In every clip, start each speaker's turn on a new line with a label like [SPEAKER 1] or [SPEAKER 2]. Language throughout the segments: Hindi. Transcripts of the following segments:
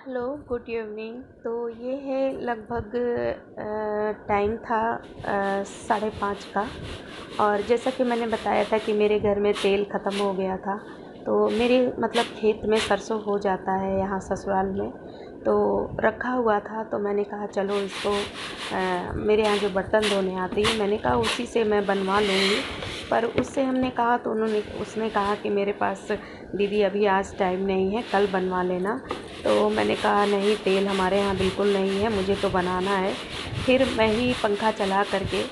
[SPEAKER 1] Hello, good evening. तो ये है लगभग टाइम था 5:30 का। और जैसा कि मैंने बताया था कि मेरे घर में तेल ख़त्म हो गया था। तो मेरे मतलब खेत में सरसों हो जाता है यहाँ ससुराल में, तो रखा हुआ था। तो मैंने कहा चलो इसको मेरे यहाँ जो बर्तन धोने आती है, मैंने कहा उसी से मैं बनवा लूँगी। पर उससे हमने कहा तो उसने कहा कि मेरे पास दीदी अभी आज टाइम नहीं है, कल बनवा लेना। तो मैंने कहा नहीं, तेल हमारे यहाँ बिल्कुल नहीं है, मुझे तो बनाना है। फिर मैं ही पंखा चला करके,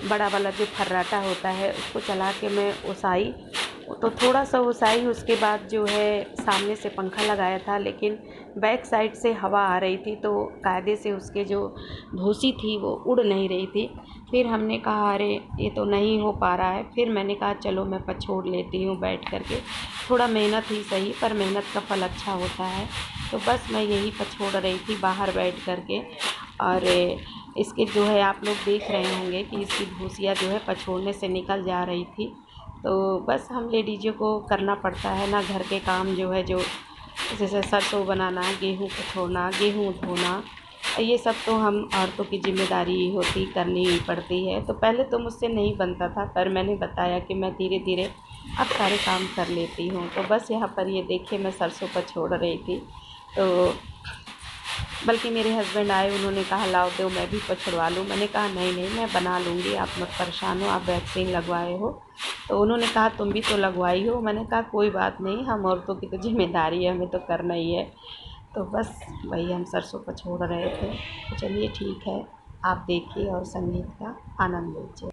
[SPEAKER 1] बड़ा वाला जो फर्राटा होता है उसको चला के मैं ओसाई। तो थोड़ा सा ओसाई, उसके बाद जो है सामने से पंखा लगाया था, लेकिन बैक साइड से हवा आ रही थी, तो कायदे से उसके जो भूसी थी वो उड़ नहीं रही थी। फिर हमने कहा अरे ये तो नहीं हो पा रहा है। फिर मैंने कहा चलो मैं पछोड़ लेती हूँ बैठ करके, थोड़ा मेहनत ही सही पर मेहनत का फल अच्छा होता है। तो बस मैं यही पछोड़ रही थी बाहर बैठ करके। और इसके जो है आप लोग देख रहे होंगे कि इसकी भूसियाँ जो है पछोड़ने से निकल जा रही थी। तो बस हम लेडीज़ों को करना पड़ता है ना घर के काम, जो है जो जैसे सरसों बनाना, गेहूँ पछोड़ना, गेहूँ धोना, ये सब तो हम औरतों की ज़िम्मेदारी ही होती, करनी ही पड़ती है। तो पहले तो मुझसे नहीं बनता था, पर मैंने बताया कि मैं धीरे धीरे अब सारे काम कर लेती हूँ। तो बस यहाँ पर ये देखिए मैं सरसों पछोड़ रही थी। तो बल्कि मेरे हस्बैंड आए, उन्होंने कहा लाओ दो मैं भी पछड़वा लूँ। मैंने कहा नहीं नहीं, मैं बना लूँगी, आप मत परेशान हो, आप वैक्सीन लगवाए हो। तो उन्होंने कहा तुम भी तो लगवाई हो। मैंने कहा कोई बात नहीं, हम औरतों की तो जिम्मेदारी है, हमें तो करना ही है। तो बस वही हम सरसों पछोड़ रहे थे। तो चलिए ठीक है, आप देखिए और संगीत का आनंद लीजिए।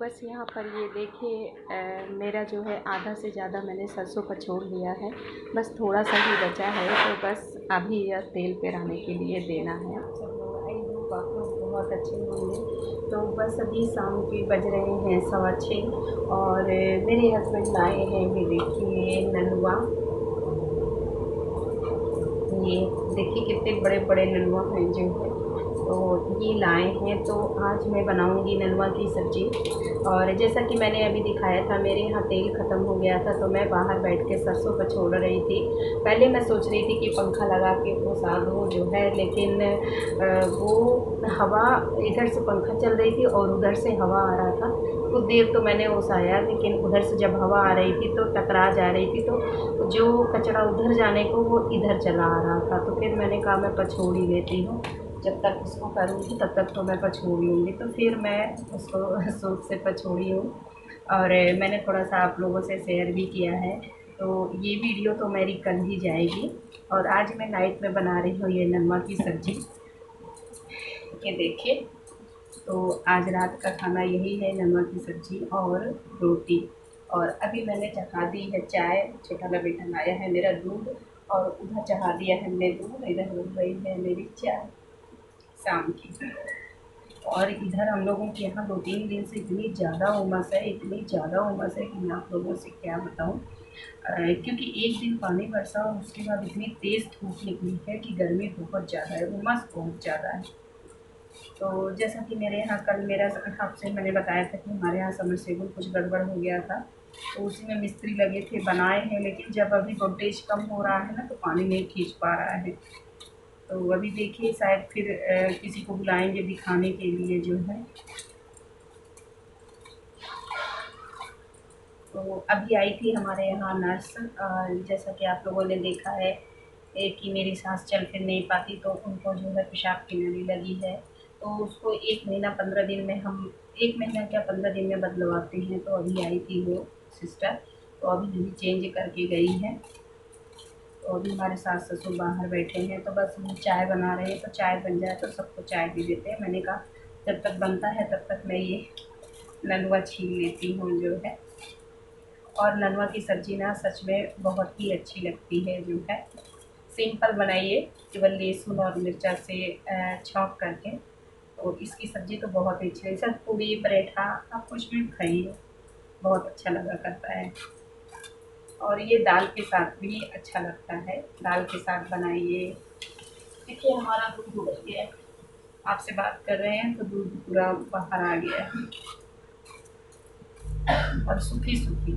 [SPEAKER 1] बस यहाँ पर ये देखिए मेरा जो है आधा से ज़्यादा मैंने सरसों का छोड़ लिया है, बस थोड़ा सा ही बचा है। तो बस अभी यह तेल पेराने के लिए देना है। चलो, आई होप आप लोग बहुत अच्छे होंगे। तो बस अभी शाम के बज रहे हैं 6:15 और मेरे हस्बैंड लाए हैं, ये देखिए ननुआ। ये देखिए कितने बड़े बड़े ननुआ हैं जो है, तो ये लाए हैं। तो आज मैं बनाऊंगी ननुआ की सब्ज़ी। और जैसा कि मैंने अभी दिखाया था, मेरे यहाँ तेल ख़त्म हो गया था, तो मैं बाहर बैठ के सरसों को छोड़ रही थी। पहले मैं सोच रही थी कि पंखा लगा के घुसा दूँ जो है, लेकिन वो हवा इधर से पंखा चल रही थी और उधर से हवा आ रहा था। कुछ देर तो मैंने ओसाया, लेकिन उधर से जब हवा आ रही थी तो टकरा जा रही थी, तो जो कचरा उधर जाने को वो इधर चला आ रहा था। तो फिर मैंने कहा मैं पछोड़ ही लेती हूँ, जब तक इसको करूँगी तब तक तो मैं पछोड़ लूँगी। तो फिर मैं उसको सूप से पछोड़ी हूँ और मैंने थोड़ा सा आप लोगों से शेयर भी किया है। तो ये वीडियो तो मेरी कल ही जाएगी। और आज मैं नाइट में बना रही हूँ ये ननुआ की सब्ज़ी। ये देखिए, तो आज रात का खाना यही है, ननुआ की सब्ज़ी और रोटी। और अभी मैंने चढ़ा दी है चाय, छोटा वाला बेटा लाया है मेरा दूध और उधर चढ़ा दिया है हमने दूध, इधर हो रही है मेरी चाय शाम की। और इधर हम लोगों के यहाँ 2-3 दिन से इतनी ज़्यादा उमस है, इतनी ज़्यादा उमस है कि मैं आप लोगों से क्या बताऊँ। क्योंकि एक दिन पानी बरसा और उसके बाद इतनी तेज़ धूप निकली है कि गर्मी बहुत ज़्यादा है, उमस बहुत ज़्यादा है। तो जैसा कि मेरे यहाँ कल मेरा आपसे मैंने बताया था कि हमारे यहाँ समरसेबुल कुछ गड़बड़ हो गया था, तो उसी में मिस्त्री लगे थे, बनाए हैं। लेकिन जब अभी वोल्टेज कम हो रहा है ना, तो पानी नहीं खींच पा रहा है। तो अभी देखिए शायद फिर किसी को बुलाएंगे दिखाने के लिए जो है। तो अभी आई थी हमारे यहाँ नर्स, जैसा कि आप लोगों ने देखा है कि मेरी सास चल फिर नहीं पाती, तो उनको जो है पेशाब की नली लगी है। तो उसको 1 महीना 15 दिन में हम 1 महीना क्या 15 दिन में बदलवाते हैं। तो अभी आई थी वो सिस्टर, तो अभी नहीं चेंज करके गई है। तो अभी हमारे सास ससुर बाहर बैठे हैं, तो बस हम चाय बना रहे हैं। तो चाय बन जाए तो सबको चाय दे देते हैं। मैंने कहा जब तक बनता है तब तक मैं ये ननुआ छील लेती हूँ जो है। और ननुआ की सब्ज़ी ना सच में बहुत ही अच्छी लगती है जो है। सिंपल बनाइए, केवल लहसुन और मिर्चा से छौंक करके। तो इसकी सब्ज़ी तो बहुत ही अच्छी है, सर पूरी पराठा आप कुछ भी खाइए, बहुत अच्छा लगा करता है। और ये दाल के साथ भी अच्छा लगता है, दाल के साथ बनाइए। देखिए हमारा दूध उबल गया है, आपसे बात कर रहे हैं तो दूध पूरा बाहर आ गया है और सूखी सूखी।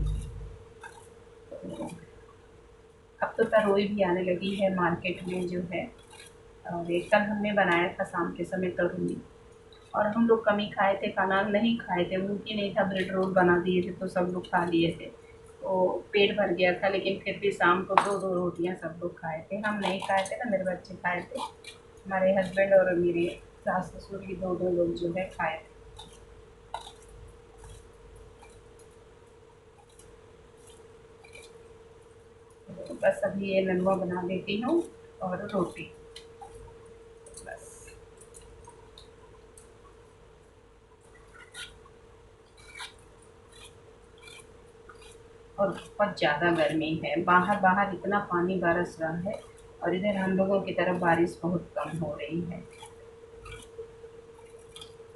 [SPEAKER 1] अब तो तरोई भी आने लगी है मार्केट में जो है। और एक कल हमने बनाया था शाम के समय तरोई, और हम लोग कम ही खाए थे, खाना नहीं खाए थे, मुमकिन नहीं था। ब्रेड रोल बना दिए थे तो सब लोग खा लिए थे, तो पेट भर गया था। लेकिन फिर भी शाम को 2-2 रोटियां सब लोग खाए थे, हम नहीं खाए थे ना, मेरे बच्चे खाए थे। हमारे हस्बैंड और मेरे सास ससुर भी 2-2 लोग जो है खाए थे। तो बस अभी ये ननुआ बना देती हूँ और रोटी बस। और बहुत ज़्यादा गर्मी है, बाहर इतना पानी बरस रहा है और इधर हम लोगों की तरफ बारिश बहुत कम हो रही है।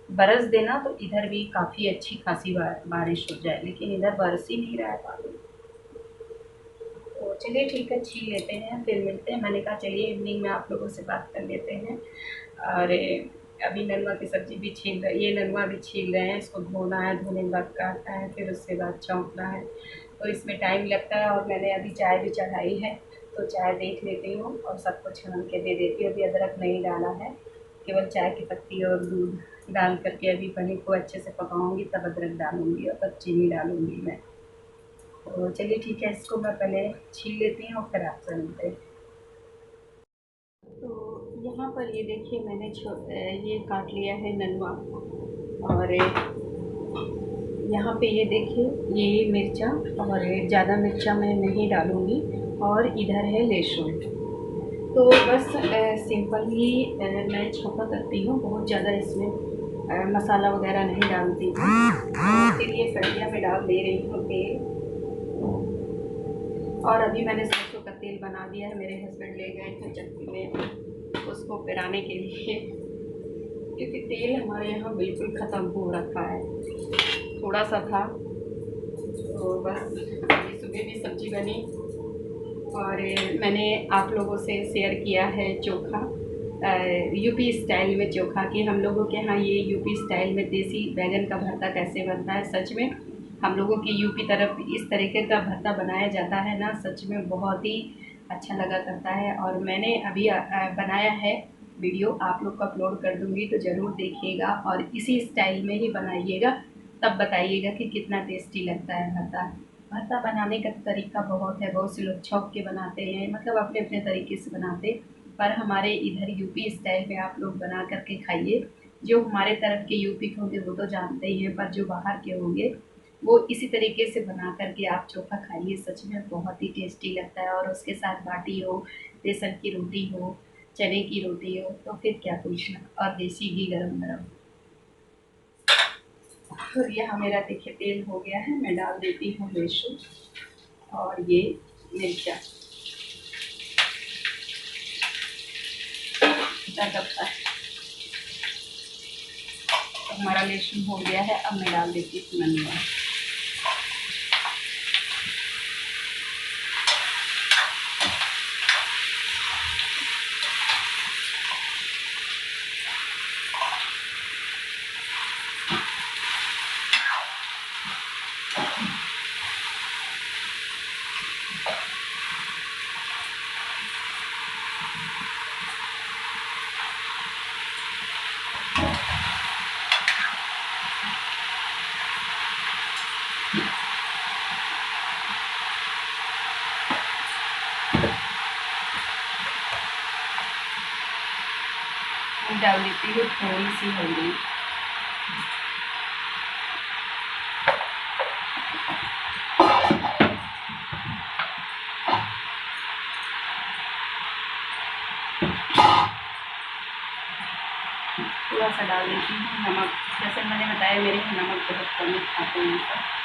[SPEAKER 1] बरस देना तो इधर भी काफ़ी अच्छी खासी बारिश हो जाए, लेकिन इधर बरस ही नहीं रहा है पानी। तो चलिए ठीक है, छील लेते हैं फिर मिलते हैं। मैंने कहा चलिए इवनिंग में आप लोगों से बात कर लेते हैं। और अभी ननुआ की सब्ज़ी भी छील रहे, ये ननुआ भी छील रहे हैं। इसको धोना है, धोने के बाद काटना है, फिर उसके बाद छौंकना है, तो इसमें टाइम लगता है। और मैंने अभी चाय भी चढ़ाई है, तो चाय देख लेती हूँ और सबको छान के दे देती हूँ। अभी अदरक नहीं डाला है, केवल चाय की पत्ती और दूध डाल करके अभी पनीर को अच्छे से पकाऊँगी, तब अदरक डालूँगी और तब चीनी डालूँगी मैं। तो चलिए ठीक है, इसको मैं पहले छील लेती हूँ और फिर आपसे मिलते हैं। तो यहाँ पर ये देखिए मैंने ये काट लिया है ननुआ। और यहाँ पे ये देखिए ये मिर्चा, और ज़्यादा मिर्चा मैं नहीं डालूँगी। और इधर है लहसुन। तो बस सिंपल ही मैं छौंका करती हूँ, बहुत ज़्यादा इसमें मसाला वगैरह नहीं डालती हूँ, तो इसीलिए सर्दियों में डाल दे रही हूँ तेल। और अभी मैंने सरसों का तेल बना दिया है, मेरे हस्बैंड ले गए थे चक्की में उसको पिराने के लिए, क्योंकि तेल हमारे यहाँ बिल्कुल ख़त्म हो रखा है। थोड़ा सा था तो बस सुबह भी सब्ज़ी बनी। और मैंने आप लोगों से शेयर किया है चोखा, यूपी स्टाइल में चोखा, कि हम लोगों के यहाँ ये यूपी स्टाइल में देसी बैंगन का भरता कैसे बनता है। सच में हम लोगों की यूपी तरफ इस तरीके का भरता बनाया जाता है ना, सच में बहुत ही अच्छा लगा करता है। और मैंने अभी बनाया है वीडियो, आप लोग को अपलोड कर दूँगी, तो ज़रूर देखिएगा और इसी स्टाइल में ही बनाइएगा, तब बताइएगा कि कितना टेस्टी लगता है भरता। भरता बनाने का तरीका बहुत है, बहुत से लोग छौंक के बनाते हैं, मतलब अपने अपने तरीके से बनाते, पर हमारे इधर यूपी स्टाइल में आप लोग बना करके खाइए। जो हमारे तरफ के यूपी के होंगे वो तो जानते ही हैं, पर जो बाहर के होंगे वो इसी तरीके से बना करके आप चोखा खाइए, सच में बहुत ही टेस्टी लगता है। और उसके साथ बाटी हो, बेसन की रोटी हो, चने की रोटी हो, तो फिर क्या पूछना, और देसी घी गरम गरम। और यहाँ मेरा देखिए तेल हो गया है, मैं डाल देती हूँ लहसुन और ये मिर्चा करता है। हमारा लहसुन हो गया है, अब मैं डाल देती हूँ धनिया। डाल देती हूँ थोड़ी सी हल्दी, थोड़ा सा डाल देती हूँ नमक। जैसे मैंने बताया मेरे यहाँ नमक बहुत कम खाते हैं सब।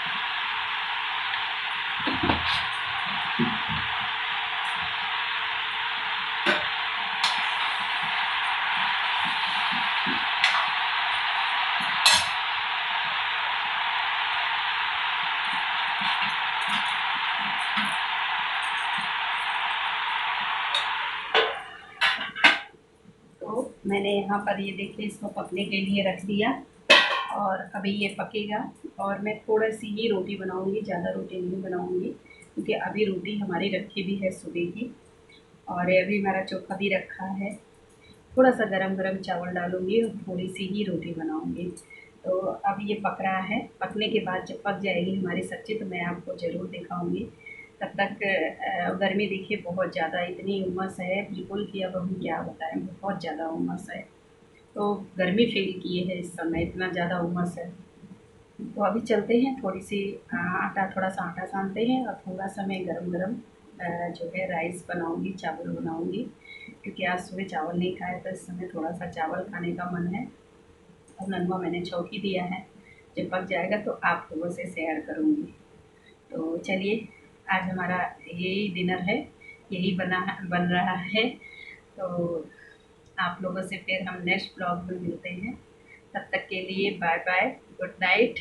[SPEAKER 1] मैंने यहाँ पर ये देखिए इसको पकने के लिए रख दिया, और अभी ये पकेगा। और मैं थोड़ी सी ही रोटी बनाऊँगी, ज़्यादा रोटी नहीं बनाऊँगी, क्योंकि अभी रोटी हमारी रखी भी है सुबह की, और अभी हमारा चोखा भी रखा है। थोड़ा सा गरम गरम चावल डालूँगी और थोड़ी सी ही रोटी बनाऊँगी। तो अब ये पक रहा है, पकने के बाद जब पक जाएगी हमारी सब्ज़ी तो मैं आपको ज़रूर दिखाऊँगी। तब तक गर्मी देखिए बहुत ज़्यादा, इतनी उमस है बिल्कुल कि अब हम क्या बताएं, बहुत ज़्यादा उमस है। तो गर्मी फील किए है इस समय, इतना ज़्यादा उमस है। तो अभी चलते हैं, थोड़ी सी थोड़ा सा आटा सानते हैं, और थोड़ा सा मैं गरम गरम जो है राइस बनाऊँगी, चावल बनाऊँगी, क्योंकि आज सुबह चावल नहीं खाया तो इस समय थोड़ा सा चावल खाने का मन है। और ननवा मैंने छौंक ही दिया है, जब पक जाएगा तो आप लोगों से शेयर करूँगी। तो चलिए, आज हमारा यही डिनर है, यही बन रहा है। तो आप लोगों से फिर हम नेक्स्ट ब्लॉग में मिलते हैं, तब तक के लिए बाय बाय, गुड नाइट।